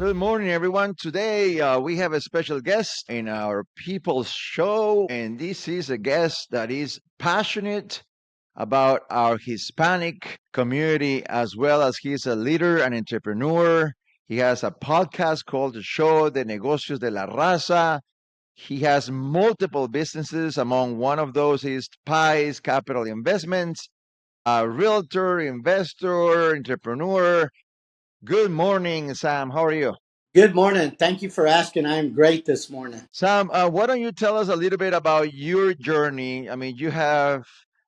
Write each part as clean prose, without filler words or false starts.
Good morning, everyone. Today we have a special guest in our People's Show, and this is a guest that is passionate about our Hispanic community as well as he's a leader and entrepreneur. He has a podcast called The Show de Negocios de la Raza. He has multiple businesses. Among one of those is Paiz Capital Investments, a realtor, investor, entrepreneur. Good morning, Sam. How are you? Good morning. Thank you for asking. I am great this morning. Sam, why don't you tell us a little bit about your journey? I mean, you have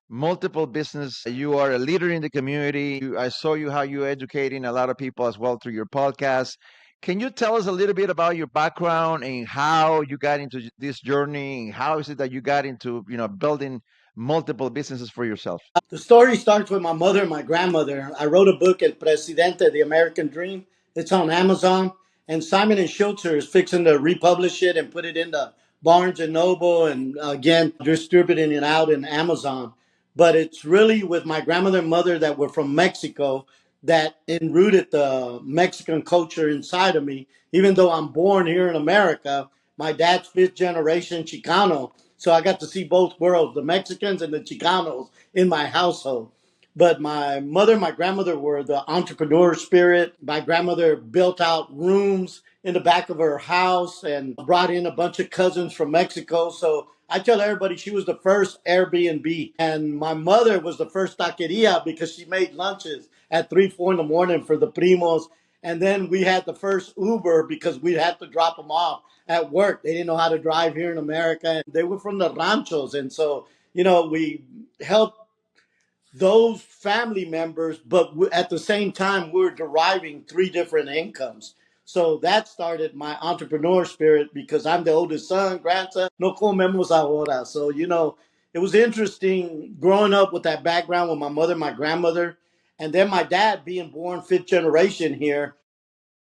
multiple business. You are a leader in the community. I saw you how you're educating a lot of people as well through your podcast. Can you tell us a little bit about your background and how you got into this journey? And how is it that you got into, building multiple businesses for yourself? The story starts with my mother and my grandmother. I wrote a book, El Presidente, The American Dream. It's on Amazon. And Simon and Schuster is fixing to republish it and put it into Barnes and Noble and again, distributing it out in Amazon. But it's really with my grandmother and mother that were from Mexico that enrooted the Mexican culture inside of me. Even though I'm born here in America, my dad's fifth generation Chicano. So I got to see both worlds, the Mexicans and the Chicanos in my household. But my mother and my grandmother were the entrepreneur spirit. My grandmother built out rooms in the back of her house and brought in a bunch of cousins from Mexico. So I tell everybody she was the first Airbnb. And my mother was the first taqueria because she made lunches at 3, 4 in the morning for the primos. And then we had the first Uber because we had to drop them off at work. They didn't know how to drive here in America. And they were from the ranchos. And so, we helped those family members, but at the same time, we're deriving three different incomes. So that started my entrepreneur spirit because I'm the oldest son, grandson. No comemos ahora. So, it was interesting growing up with that background with my mother, my grandmother, and then my dad being born fifth generation here,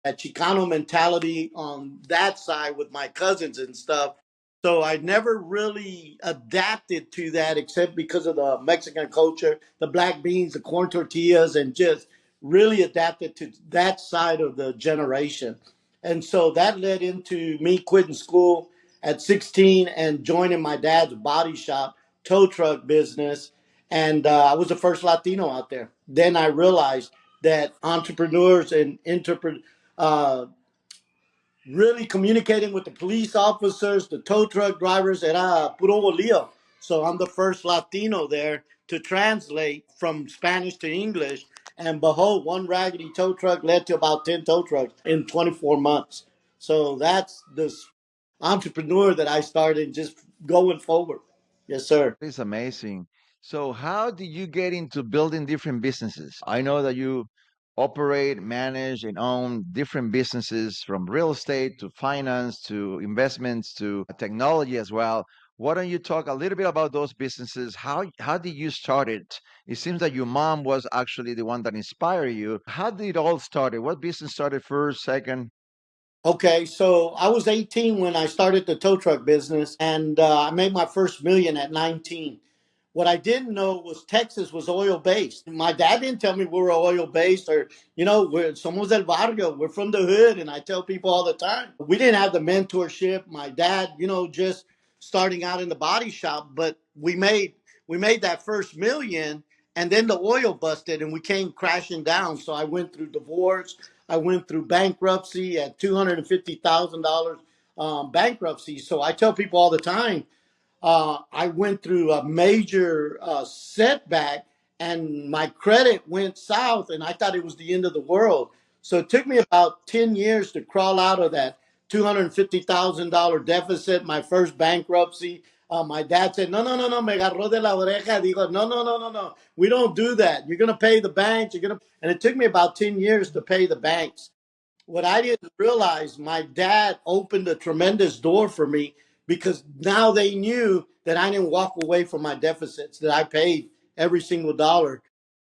that Chicano mentality on that side with my cousins and stuff. So I never really adapted to that except because of the Mexican culture, the black beans, the corn tortillas, and just really adapted to that side of the generation. And so that led into me quitting school at 16 and joining my dad's body shop, tow truck business. And I was the first Latino out there. Then I realized that entrepreneurs and uh, really communicating with the police officers, the tow truck drivers, era puro bolillo. So I'm the first Latino there to translate from Spanish to English. And behold, one raggedy tow truck led to about 10 tow trucks in 24 months. So that's this entrepreneur that I started just going forward. Yes, sir. It's amazing. So, how did you get into building different businesses? I know that you operate, manage, and own different businesses from real estate to finance to investments to technology as well. Why don't you talk a little bit about those businesses? How did you start it? It seems that your mom was actually the one that inspired you. How did it all started? What business started first, second? Okay, so I was 18 when I started the tow truck business, and I made my first million at 19. What I didn't know was Texas was oil based. My dad didn't tell me we were oil based or, we're somos del barrio. We're from the hood. And I tell people all the time, we didn't have the mentorship. My dad, just starting out in the body shop, but we made that first million and then the oil busted and we came crashing down. So I went through divorce. I went through bankruptcy at $250,000 bankruptcy. So I tell people all the time, I went through a major setback and my credit went south and I thought it was the end of the world. So it took me about 10 years to crawl out of that $250,000 deficit, my first bankruptcy. My dad said, no, no, no, no, me agarró de la oreja. Digo, no, no, no, no, no. We don't do that. You're going to pay the banks. And it took me about 10 years to pay the banks. What I didn't realize, my dad opened a tremendous door for me because now they knew that I didn't walk away from my deficits, that I paid every single dollar.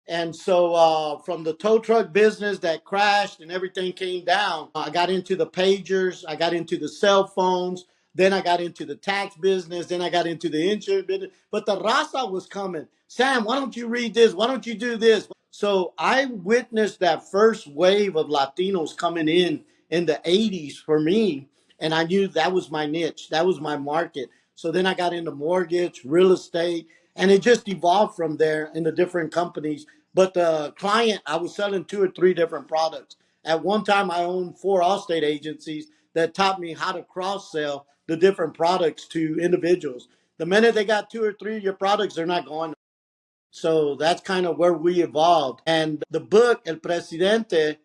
And so from the tow truck business that crashed and everything came down, I got into the pagers, I got into the cell phones, then I got into the tax business, then I got into the insurance business. But the Raza was coming. Sam, why don't you read this? Why don't you do this? So I witnessed that first wave of Latinos coming in in the 80s for me. And I knew that was my niche, that was my market. So then I got into mortgage, real estate, and it just evolved from there in the different companies. But the client, I was selling two or three different products. At one time, I owned four Allstate agencies that taught me how to cross sell the different products to individuals. The minute they got two or three of your products, they're not going. So that's kind of where we evolved. And the book, El Presidente,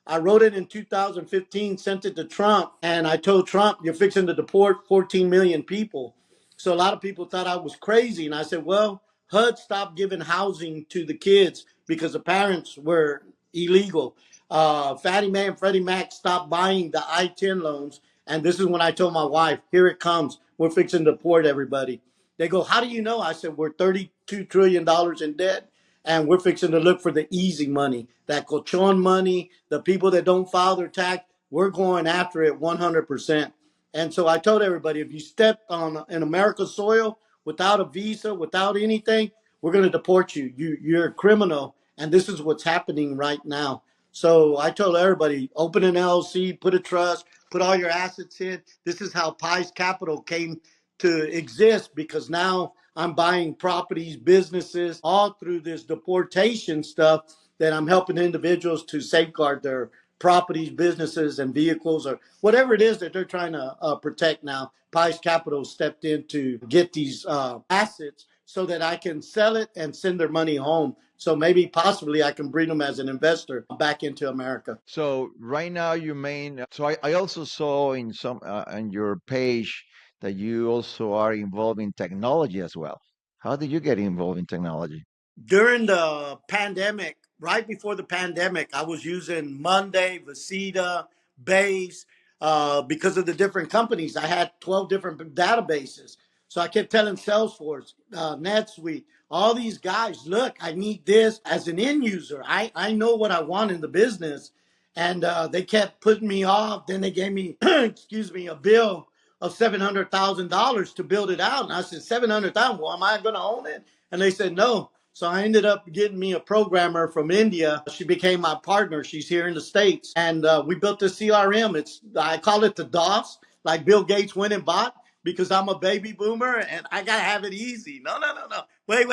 I wrote it in 2015, sent it to Trump, and I told Trump, "You're fixing to deport 14 million people." So a lot of people thought I was crazy. And I said, well, HUD stopped giving housing to the kids because the parents were illegal. Fannie Mae and Freddie Mac stopped buying the I-10 loans. And this is when I told my wife, here it comes. We're fixing to deport everybody. They go, how do you know? I said, we're $32 trillion in debt, and we're fixing to look for the easy money, that colchon money, the people that don't file their tax. We're going after it 100%. And so I told everybody, if you step on an American soil without a visa, without anything, we're going to deport you. You're a criminal, and this is what's happening right now. So I told everybody, open an LLC, put a trust, put all your assets in. This is how Paiz Capital came to exist, because now I'm buying properties, businesses, all through this deportation stuff, that I'm helping individuals to safeguard their properties, businesses, and vehicles, or whatever it is that they're trying to protect now. Paiz Capital stepped in to get these assets so that I can sell it and send their money home. So maybe possibly I can bring them as an investor back into America. So right now, you main. So I also saw in some on your page that you also are involved in technology as well. How did you get involved in technology? During the pandemic, right before the pandemic, I was using Monday, Visita, Base, because of the different companies. I had 12 different databases. So I kept telling Salesforce, NetSuite, all these guys, look, I need this as an end user. I know what I want in the business. And they kept putting me off. Then they gave me, excuse me, a bill of $700,000 to build it out. And I said, 700,000, well, am I going to own it? And they said, no. So I ended up getting me a programmer from India. She became my partner. She's here in the States. And we built the CRM. I call it the DOS, like Bill Gates went and bought, because I'm a baby boomer and I got to have it easy. No, no, no, no. Wait.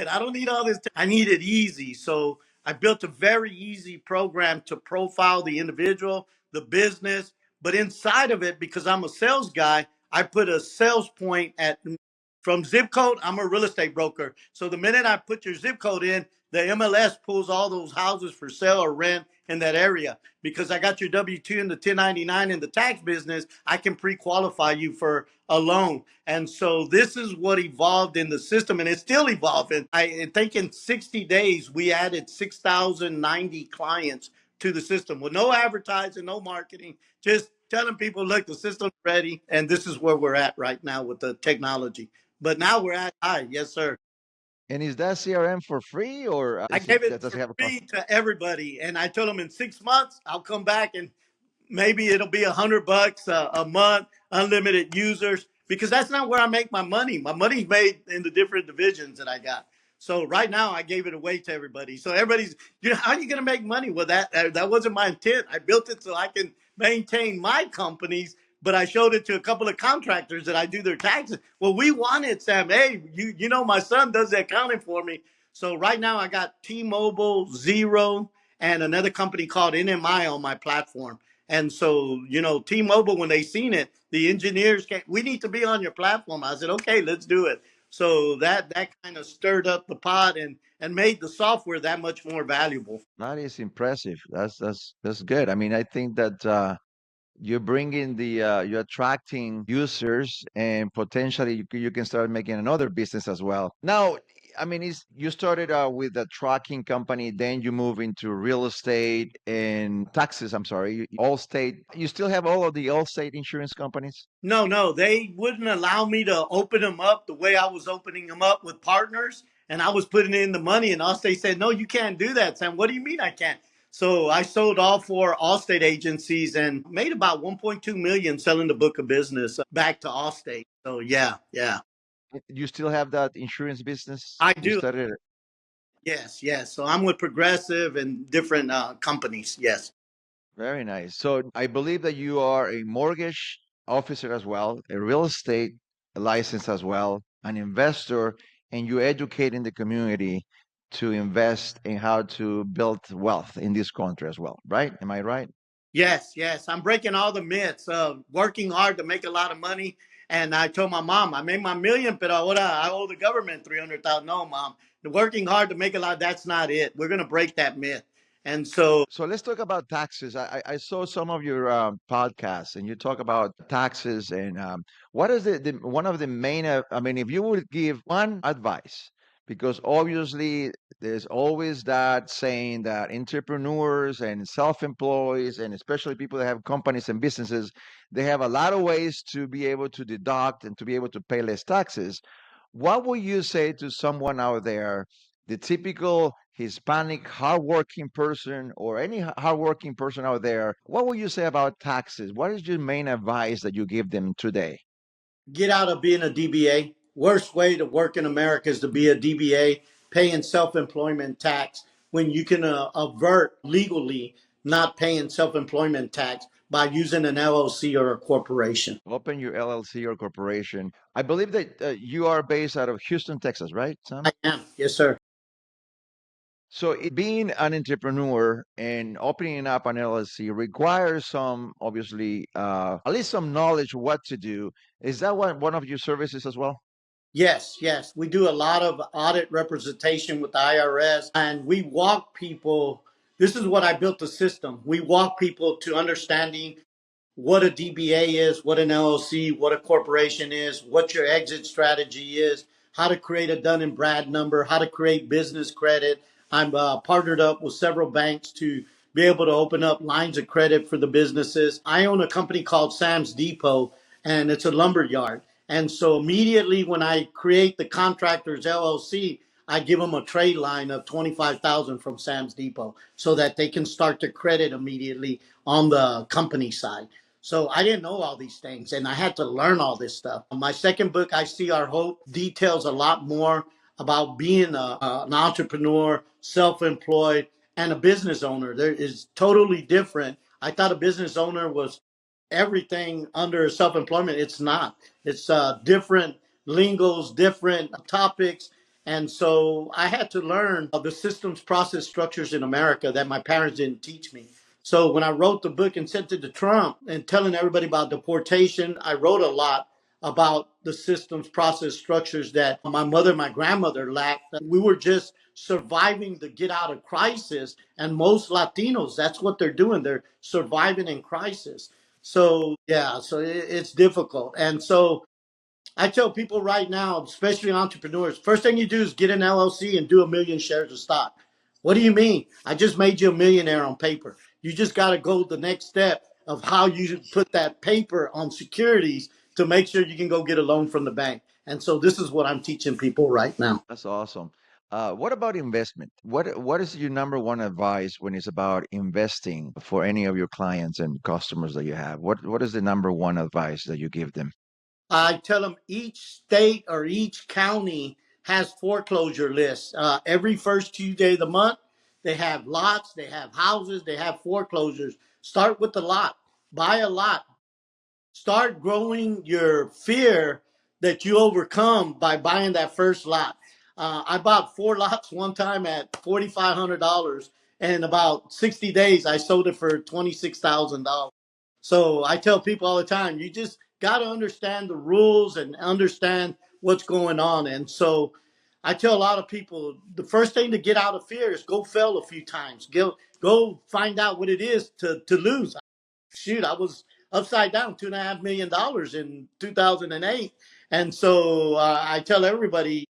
I don't need all this. I need it easy. So I built a very easy program to profile the individual, the business. But inside of it, because I'm a sales guy, I put a sales point at from zip code. I'm a real estate broker. So the minute I put your zip code in, the MLS pulls all those houses for sale or rent in that area. Because I got your W-2 and the 1099 in the tax business, I can pre-qualify you for a loan. And so this is what evolved in the system, and it's still evolving. I think in 60 days, we added 6,090 clients to the system with no advertising, no marketing, just telling people, look, the system's ready. And this is where we're at right now with the technology. But now we're at high. Yes, sir. And is that CRM for free, or I is it gave it that does it for have a cost? free to everybody. And I told them in 6 months, I'll come back and maybe it'll be $100 a month, unlimited users, because that's not where I make my money. My money's made in the different divisions that I got. So right now, I gave it away to everybody. So everybody's, how are you going to make money? Well, that wasn't my intent. I built it so I can maintain my companies, but I showed it to a couple of contractors that I do their taxes. Well, we wanted, Sam. Hey, you know, my son does the accounting for me. So right now, I got T-Mobile, Zero, and another company called NMI on my platform. And so, you know, T-Mobile, when they seen it, the engineers came, we need to be on your platform. I said, okay, let's do it. So that kind of stirred up the pot and made the software that much more valuable. That is impressive. That's good. I mean, I think that you're bringing you're attracting users, and potentially you can start making another business as well. Now, I mean, is you started out with a trucking company, then you move into real estate and taxes. I'm sorry, all state. You still have all of the all state insurance companies? No, they wouldn't allow me to open them up the way I was opening them up with partners. And I was putting in the money, and Allstate said, no, you can't do that, Sam. What do you mean I can't? So I sold all four Allstate agencies and made about 1.2 million selling the book of business back to Allstate. So yeah, You still have that insurance business? I You do. started it. Yes. So I'm with Progressive and different companies. Yes. Very nice. So I believe that you are a mortgage officer as well, a real estate license as well, an investor, and you educate in the community to invest in how to build wealth in this country as well, right? Am I right? Yes, yes. I'm breaking all the myths of working hard to make a lot of money. And I told my mom, I made my million, but I owe the government 300,000. No, mom, the working hard to make a lot, that's not it. We're going to break that myth. And so, So let's talk about taxes. I saw some of your podcasts, and you talk about taxes. And what is the one of the main? I mean, if you would give one advice, because obviously there's always that saying that entrepreneurs and self-employees, and especially people that have companies and businesses, they have a lot of ways to be able to deduct and to be able to pay less taxes. What would you say to someone out there, the typical Hispanic hardworking person or any hardworking person out there? What would you say about taxes? What is your main advice that you give them today? get out of being a DBA. Worst way to work in America is to be a DBA, paying self employment tax when you can avert legally not paying self employment tax by using an LLC or a corporation. Open your LLC or corporation. I believe that you are based out of Houston, Texas, right, Sam? I am. Yes, sir. So being an entrepreneur and opening up an LLC requires some, obviously, at least some knowledge what to do. Is that one of your services as well? Yes, yes. We do a lot of audit representation with the IRS and we walk people. This is what I built the system. We walk people to understanding what a DBA is, what an LLC, what a corporation is, what your exit strategy is, how to create a Dun and Brad number, how to create business credit. I'm partnered up with several banks to be able to open up lines of credit for the businesses. I own a company called Sam's Depot, and it's a lumber yard. And so immediately when I create the contractors LLC, I give them a trade line of 25,000 from Sam's Depot so that they can start to credit immediately on the company side. So I didn't know all these things and I had to learn all this stuff. My second book, I See Our Hope, details a lot more about being an entrepreneur, self employed, and a business owner. There is totally different. I thought a business owner was everything under self employment. It's not. It's different lingos, different topics. And so I had to learn the systems, process, structures in America that my parents didn't teach me. So when I wrote the book and sent it to Trump and telling everybody about deportation, I wrote a lot about the systems, process, structures that my mother, my grandmother lacked. We were just surviving to get out of crisis. And most Latinos, that's what they're doing. They're surviving in crisis. So, yeah, so it's difficult. And so I tell people right now, especially entrepreneurs, first thing you do is get an LLC and do 1 million shares of stock. What do you mean? I just made you a millionaire on paper. You just got to go the next step of how you put that paper on securities to make sure you can go get a loan from the bank. And so this is what I'm teaching people right now. That's awesome. What about investment? What is your number one advice when it's about investing for any of your clients and customers that you have? What is the number one advice that you give them? I tell them each state or each county has foreclosure lists. Every first Tuesday of the month, they have lots, they have houses, they have foreclosures. Start with the lot, buy a lot, start growing your fear that you overcome by buying that first lot. I bought 4 lots one time at $4,500, and in about 60 days, I sold it for $26,000. So I tell people all the time, you just got to understand the rules and understand what's going on. And so I tell a lot of people the first thing to get out of fear is go fail a few times. Go find out what it is to lose. Shoot, I was upside down $2.5 million in 2008. And so I tell everybody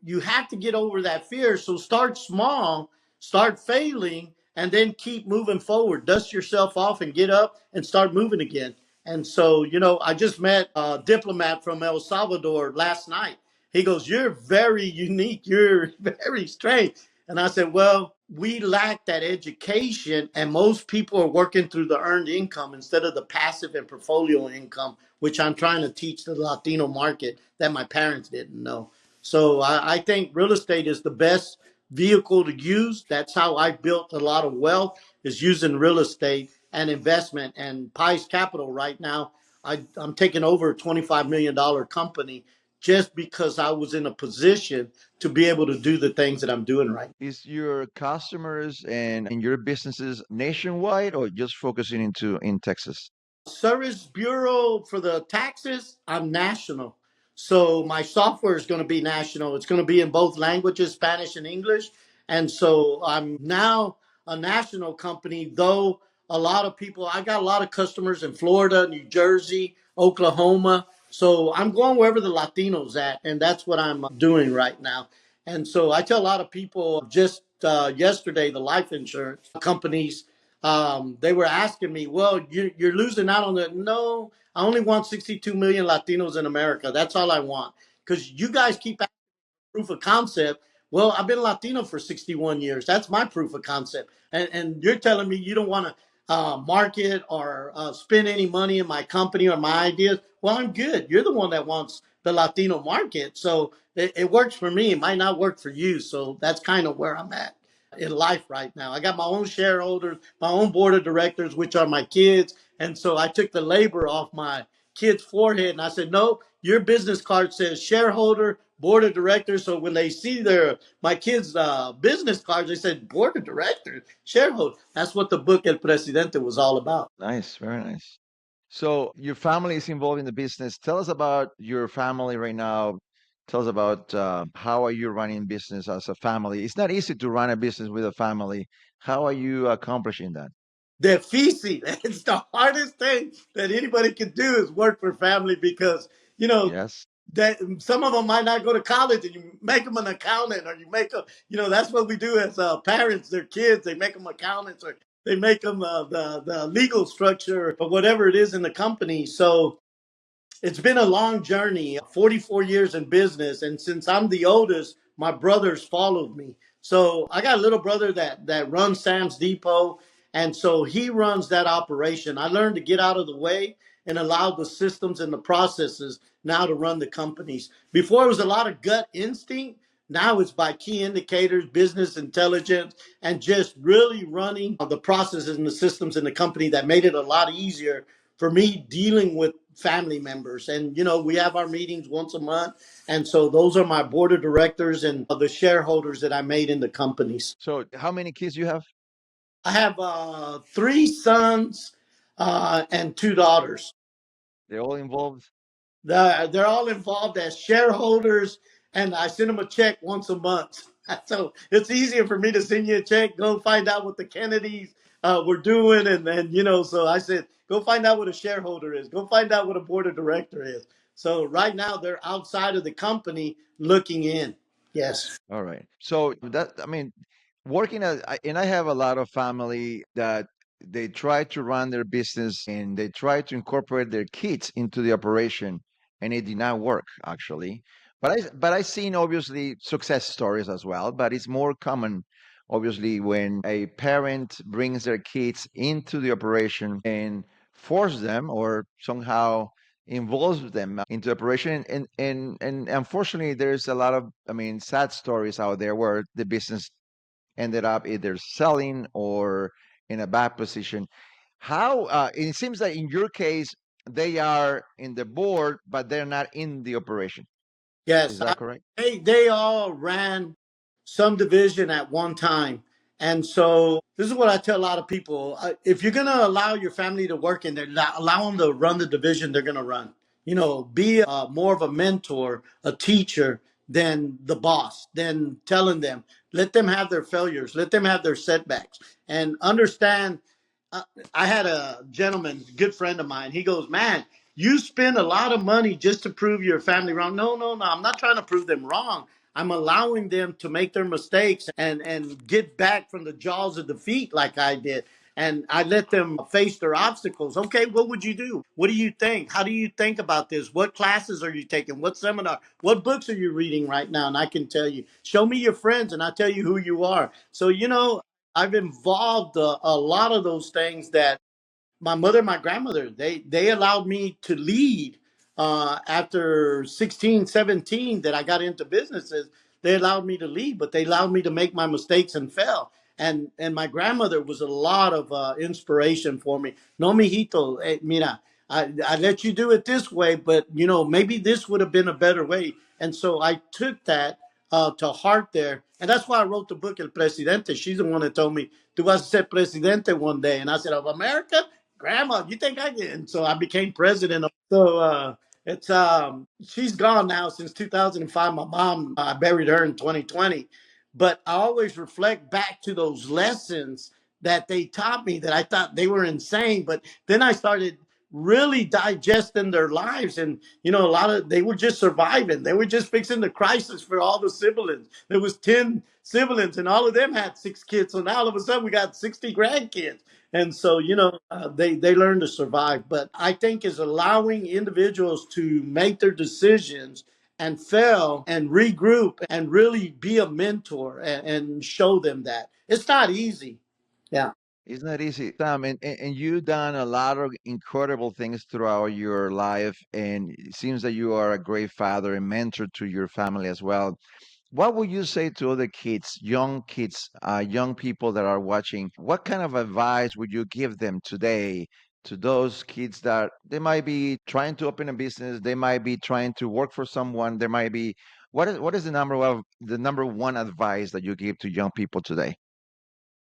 you have to get over that fear. So start small, start failing, and then keep moving forward. Dust yourself off and get up and start moving again. And so, I just met a diplomat from El Salvador last night. He goes, "You're very unique. You're very strange." And I said, "Well, we lack that education, and most people are working through the earned income instead of the passive and portfolio income, which I'm trying to teach the Latino market that my parents didn't know." So I think real estate is the best vehicle to use. That's how I built a lot of wealth is using real estate. and investment. And Paiz Capital right now, I'm taking over a $25 million company just because I was in a position to be able to do the things that I'm doing right now. Is your customers and your businesses nationwide or just focusing into in Texas? Service Bureau for the taxes, I'm national. So my software is going to be national. It's going to be in both languages, Spanish and English. And so I'm now a national company, though a lot of people, I got a lot of customers in Florida, New Jersey, Oklahoma. So I'm going wherever the Latinos at, and that's what I'm doing right now. And so I tell a lot of people just yesterday, the life insurance companies, they were asking me, well, you're losing out on the, no, I only want 62 million Latinos in America. That's all I want. Because you guys keep proof of concept. Well, I've been Latino for 61 years. That's my proof of concept. And you're telling me you don't want to market or spend any money in my company or my ideas. Well, I'm good. You're the one that wants the Latino market. So it works for me. It might not work for you. So that's kind of where I'm at in life right now. I got my own shareholders, my own board of directors, which are my kids. And so I took the labor off my kid's forehead and I said, no, your business card says shareholder, board of directors. So when they see my kids' business cards, they said board of directors, shareholder. That's what the book El Presidente was all about. Nice, very nice. So your family is involved in the business. Tell us about your family right now. Tell us about how are you running business as a family? It's not easy to run a business with a family. How are you accomplishing that? Difícil. It's the hardest thing that anybody can do is work for family because, you know, Yes. that some of them might not go to college and you make them an accountant or you make them, that's what we do as parents, their kids, they make them accountants or they make them the legal structure or whatever it is in the company. So it's been a long journey, 44 years in business. And since I'm the oldest, my brothers followed me. So I got a little brother that runs Sam's Depot. And so he runs that operation. I learned to get out of the way and allow the systems and the processes now to run the companies. Before it was a lot of gut instinct. Now it's by key indicators, business intelligence, and just really running the processes and the systems in the company that made it a lot easier for me dealing with family members. And, we have our meetings once a month. And so those are my board of directors and the shareholders that I made in the companies. So how many kids you have? I have three sons and two daughters. They're all involved? They're all involved as shareholders, and I send them a check once a month. So it's easier for me to send you a check, go find out what the Kennedys were doing. And then, so I said, go find out what a shareholder is, go find out what a board of director is. So right now they're outside of the company looking in. Yes. All right. So that, I mean, and I have a lot of family that they try to run their business and they try to incorporate their kids into the operation, and it did not work actually. But I seen obviously success stories as well, but it's more common obviously when a parent brings their kids into the operation and force them or somehow involves them into operation, and unfortunately there's a lot of, I mean, sad stories out there where the business ended up either selling or in a bad position. How it seems that in your case they are in the board but they're not in the operation, is Yes, that correct? they all ran some division at one time. And so this is what I tell a lot of people. If you're going to allow your family to work in there, allow them to run the division they're going to run. Be more of a mentor, a teacher than the boss, than telling them. Let them have their failures. Let them have their setbacks. And understand, uh, I had a gentleman, good friend of mine. He goes, man, you spend a lot of money just to prove your family wrong. No, no, no. I'm not trying to prove them wrong. I'm allowing them to make their mistakes and get back from the jaws of defeat like I did. And I let them face their obstacles. Okay, what would you do? What do you think? How do you think about this? What classes are you taking? What seminar? What books are you reading right now? And I can tell you. Show me your friends and I'll tell you who you are. So, I've involved a lot of those things that my mother and my grandmother, they allowed me to lead after 16, 17 that I got into businesses. They allowed me to lead, but they allowed me to make my mistakes and fail. And my grandmother was a lot of inspiration for me. No, mijito, mira, I let you do it this way, but maybe this would have been a better way. And so I took that to heart there, and that's why I wrote the book El Presidente. She's the one that told me, "Tu vas a ser presidente one day," and I said, "Of America, Grandma, you think I can?" And so I became president. So it's she's gone now since 2005. My mom, I buried her in 2020, but I always reflect back to those lessons that they taught me that I thought they were insane. But then I started really digesting their lives, and a lot of they were just surviving. They were just fixing the crisis for all the siblings. There was 10 siblings, and all of them had 6 kids. So now all of a sudden we got 60 grandkids. And so they learn to survive. But I think is allowing individuals to make their decisions and fail and regroup and really be a mentor and show them that it's not easy. Yeah. It's not easy, Sam, and you've done a lot of incredible things throughout your life, and it seems that you are a great father and mentor to your family as well. What would you say to other kids, young people that are watching? What kind of advice would you give them today to those kids that they might be trying to open a business, they might be trying to work for someone, there might be what is the number one advice that you give to young people today?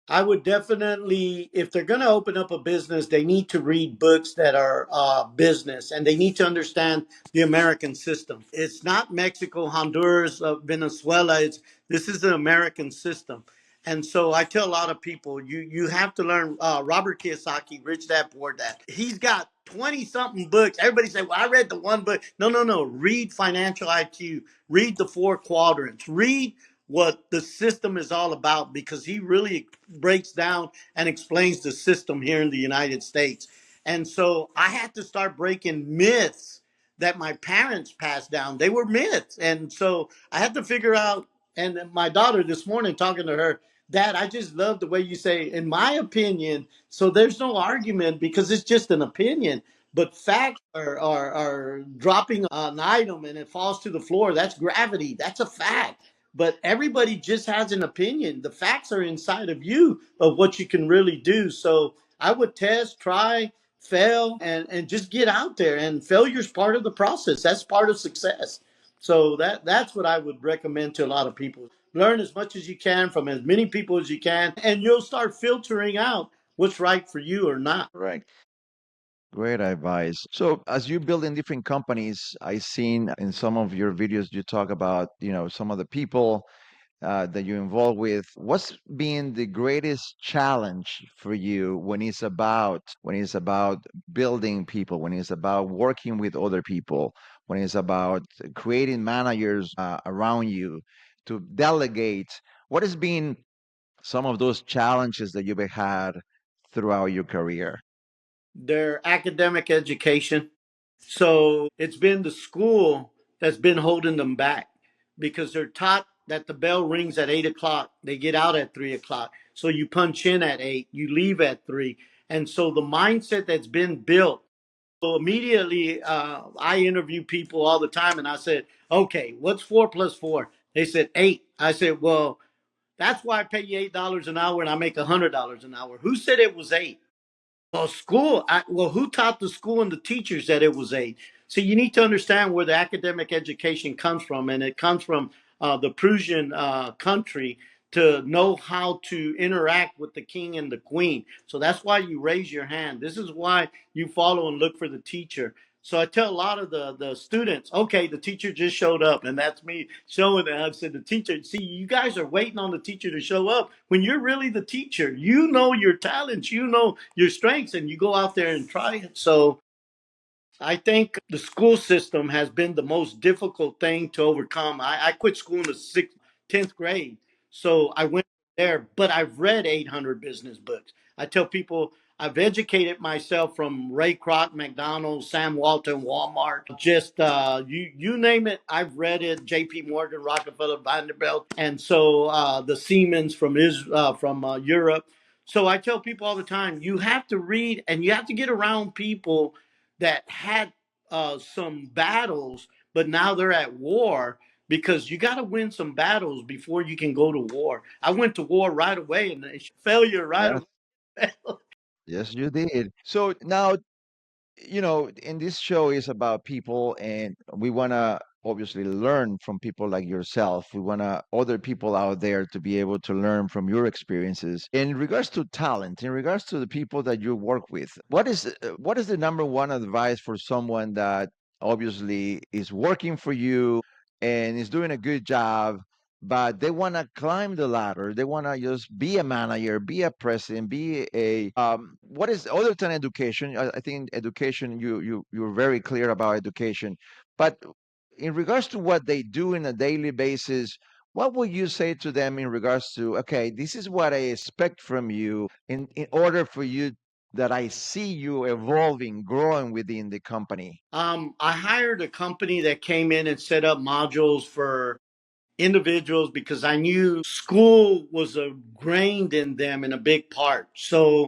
I would definitely, if they're going to open up a business, they need to read books that are business, and they need to understand the American system. It's not Mexico, Honduras, Venezuela. This is the American system. And so I tell a lot of people, you have to learn Robert Kiyosaki, Rich Dad Poor Dad. He's got 20 something books. Everybody say, "Well, I read the one book." No, no, no. Read Financial IQ, read the four quadrants, read what the system is all about, because he really breaks down and explains the system here in the United States. And so I had to start breaking myths that my parents passed down. They were myths. And so I had to figure out, and my daughter this morning, talking to her, "Dad, I just love the way you say, in my opinion." So there's no argument because it's just an opinion. But facts are dropping an item and it falls to the floor. That's gravity. That's a fact. But everybody just has an opinion. The facts are inside of you of what you can really do. So I would test, try, fail, and just get out there. And failure is part of the process. That's part of success. So that's what I would recommend to a lot of people. Learn as much as you can from as many people as you can, and you'll start filtering out what's right for you or not. Right. Great advice. So, as you build in different companies, I seen in some of your videos you talk about, some of the people that you involved with. What's been the greatest challenge for you when it's about building people, when it's about working with other people, when it's about creating managers around you to delegate? What has been some of those challenges that you've had throughout your career? Their academic education. So it's been the school that's been holding them back because they're taught that the bell rings at 8 o'clock. They get out at 3 o'clock. So you punch in at 8, you leave at 3. And so the mindset that's been built. So immediately, I interview people all the time and I said, "Okay, what's 4 plus 4?" They said 8. I said, "Well, that's why I pay you $8 an hour and I make $100 an hour. Who said it was 8?" Well, who taught the school and the teachers that it was aid? So you need to understand where the academic education comes from, and it comes from the Prussian country to know how to interact with the king and the queen. So that's why you raise your hand. This is why you follow and look for the teacher. So I tell a lot of the students, "Okay, the teacher just showed up," and that's me showing them. I've said, "The teacher, see, you guys are waiting on the teacher to show up when you're really the teacher. You know your talents, you know your strengths, and you go out there and try it." So I think the school system has been the most difficult thing to overcome. I quit school in the 10th grade. So I went there, but I've read 800 business books. I tell people I've educated myself from Ray Kroc, McDonald's, Sam Walton, Walmart, just you name it. I've read it. J.P. Morgan, Rockefeller, Vanderbilt, and so the Siemens from Europe. So I tell people all the time, you have to read and you have to get around people that had some battles, but now they're at war because you got to win some battles before you can go to war. I went to war right away and failure right Yes, away. yes, you did. So now, in this show is about people, and we want to obviously learn from people like yourself. We want other people out there to be able to learn from your experiences. In regards to talent, in regards to the people that you work with, what is the number one advice for someone that obviously is working for you and is doing a good job, but they want to climb the ladder. They want to just be a manager, be a president, be a what is other than education? I think education. You're very clear about education, but in regards to what they do in a daily basis, what would you say to them in regards to, okay, this is what I expect from you in order for you that I see you evolving, growing within the company? I hired a company that came in and set up modules for individuals because I knew school was ingrained in them in a big part. So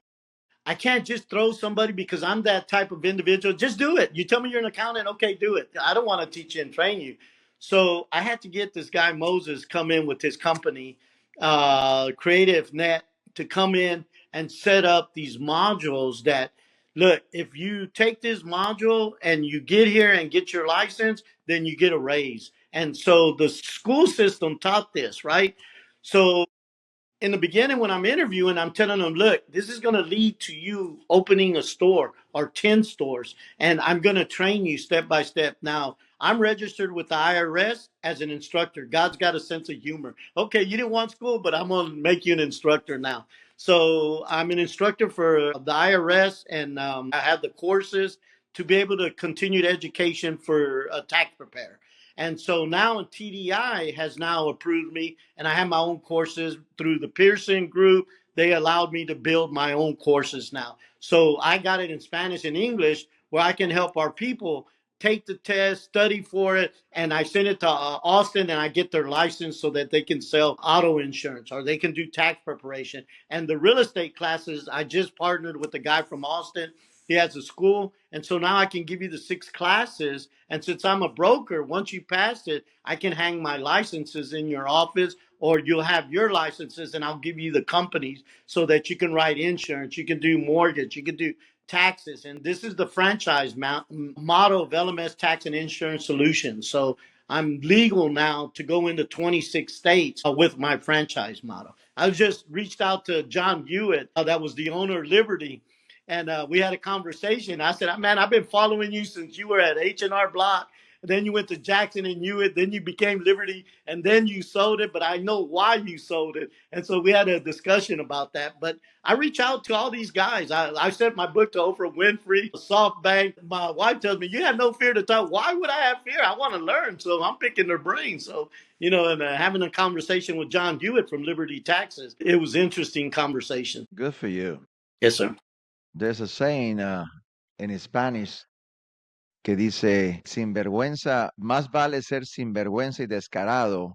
I can't just throw somebody because I'm that type of individual. Just do it. You tell me you're an accountant, okay, do it. I don't want to teach you and train you. So I had to get this guy Moses come in with his company, Creative Net, to come in and set up these modules that look, if you take this module and you get here and get your license, then you get a raise. And so the school system taught this, right? So in the beginning when I'm interviewing, I'm telling them, look, this is going to lead to you opening a store or 10 stores, and I'm going to train you step by step. Now, I'm registered with the IRS as an instructor. God's got a sense of humor. Okay, you didn't want school, but I'm going to make you an instructor now. So I'm an instructor for the IRS, and I have the courses to be able to continue the education for a tax preparer. And so now TDI has now approved me, and I have my own courses through the Pearson group. They allowed me to build my own courses now. So I got it in Spanish and English where I can help our people take the test, study for it, and I send it to Austin and I get their license so that they can sell auto insurance or they can do tax preparation. And the real estate classes, I just partnered with the guy from Austin. He has a school. And so now I can give you the 6 classes. And since I'm a broker, once you pass it, I can hang my licenses in your office, or you'll have your licenses and I'll give you the companies so that you can write insurance, you can do mortgage, you can do taxes. And this is the franchise model of LMS Tax and Insurance Solutions. So I'm legal now to go into 26 states with my franchise model. I just reached out to John Hewitt, that was the owner of Liberty, and we had a conversation. I said, man, I've been following you since you were at H&R Block. Then you went to Jackson and Hewitt. Then you became Liberty, and then you sold it. But I know why you sold it, and so we had a discussion about that. But I reach out to all these guys. I sent my book to Oprah Winfrey, SoftBank. My wife tells me, you have no fear to talk. Why would I have fear? I want to learn, so I'm picking their brains. So and having a conversation with John Hewitt from Liberty Taxes, it was interesting conversation. Good for you. Yes, sir. There's a saying in Spanish que dice, sinvergüenza, más vale ser sinvergüenza y descarado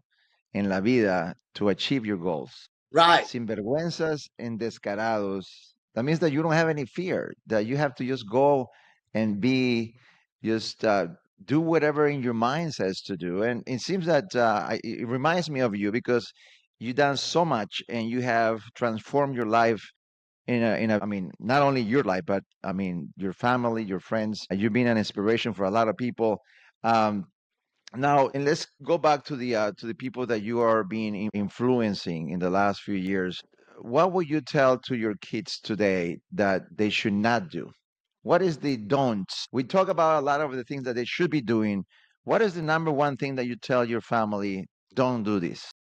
en la vida to achieve your goals. Right. Sinvergüenzas and descarados. That means that you don't have any fear, that you have to just go and just do whatever in your mind says to do. And it seems that it reminds me of you because you've done so much and you have transformed your life I mean, not only your life, but I mean, your family, your friends. You've been an inspiration for a lot of people. Um, Now, and let's go back to the people that you are being influencing in the last few years. What would you tell to your kids today that they should not do? What is the don'ts? We talk about a lot of the things that they should be doing. What is the number one thing that you tell your family? Don't do this.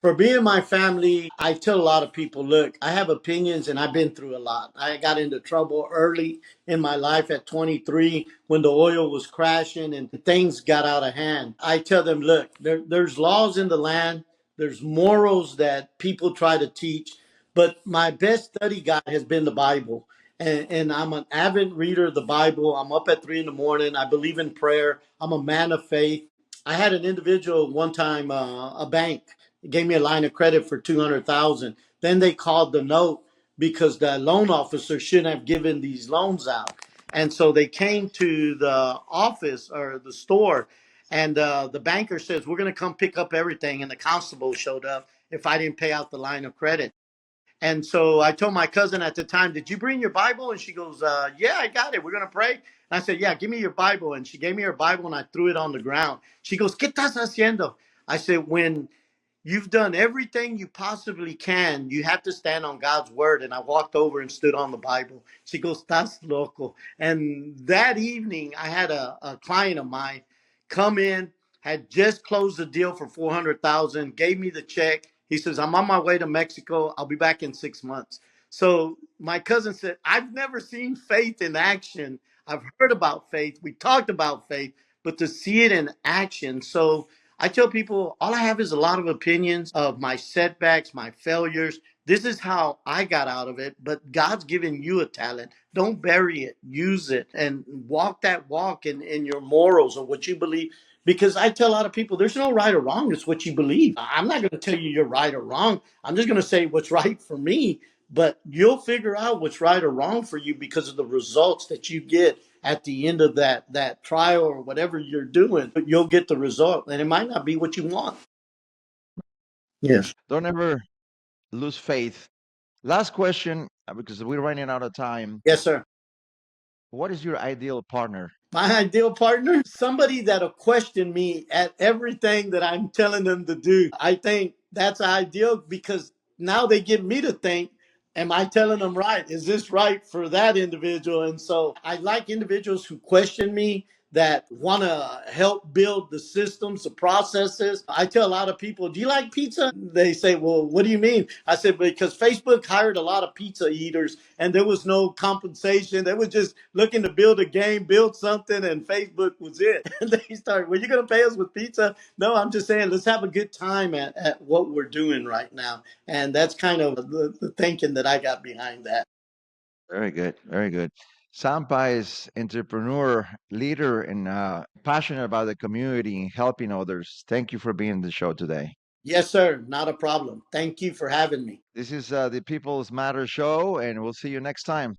For me and my family, I tell a lot of people, look, I have opinions and I've been through a lot. I got into trouble early in my life at 23 when the oil was crashing and things got out of hand. I tell them, look, there's laws in the land, there's morals that people try to teach, but my best study guide has been the Bible. And I'm an avid reader of the Bible. I'm up at 3 in the morning. I believe in prayer. I'm a man of faith. I had an individual one time, a bank gave me a line of credit for 200,000. Then they called the note because the loan officer shouldn't have given these loans out. And so they came to the office or the store And the banker says, we're going to come pick up everything. And the constable showed up if I didn't pay out the line of credit. And so I told my cousin at the time, did you bring your Bible? And she goes, yeah, I got it. We're going to pray. And I said, yeah, give me your Bible. And she gave me her Bible and I threw it on the ground. She goes, ¿Qué estás haciendo? I said, when you've done everything you possibly can, you have to stand on God's word. And I walked over and stood on the Bible. She goes, "Estás loco." And that evening, I had a client of mine come in, had just closed the deal for 400,000, gave me the check. He says, I'm on my way to Mexico. I'll be back in 6 months. So my cousin said, I've never seen faith in action. I've heard about faith. We talked about faith, but to see it in action. So I tell people all I have is a lot of opinions of my setbacks, my failures. This is how I got out of it, but God's given you a talent. Don't bury it, use it, and walk that walk in your morals or what you believe. Because I tell a lot of people there's no right or wrong, it's what you believe. I'm not going to tell you you're right or wrong. I'm just going to say what's right for me, but you'll figure out what's right or wrong for you because of the results that you get at the end of that trial or whatever you're doing. But you'll get the result, and it might not be what you want. Yes. Don't ever lose faith. Last question, because we're running out of time. Yes, sir. What is your ideal partner? My ideal partner, somebody that'll question me at everything that I'm telling them to do. I think that's ideal because now they get me to think, am I telling them right? Is this right for that individual? And so I like individuals who question me, that want to help build the systems, the processes. I tell a lot of people, do you like pizza? They say, well, what do you mean? I said, because Facebook hired a lot of pizza eaters and there was no compensation. They were just looking to build a game, build something, and Facebook was it. And they started, well, you're going to pay us with pizza? No, I'm just saying, let's have a good time at what we're doing right now. And that's kind of the thinking that I got behind that. Very good. Very good. Sam Paiz, entrepreneur, leader, and passionate about the community, helping others. Thank you for being on the show today. Yes, sir. Not a problem. Thank you for having me. This is the People's Matter show, and we'll see you next time.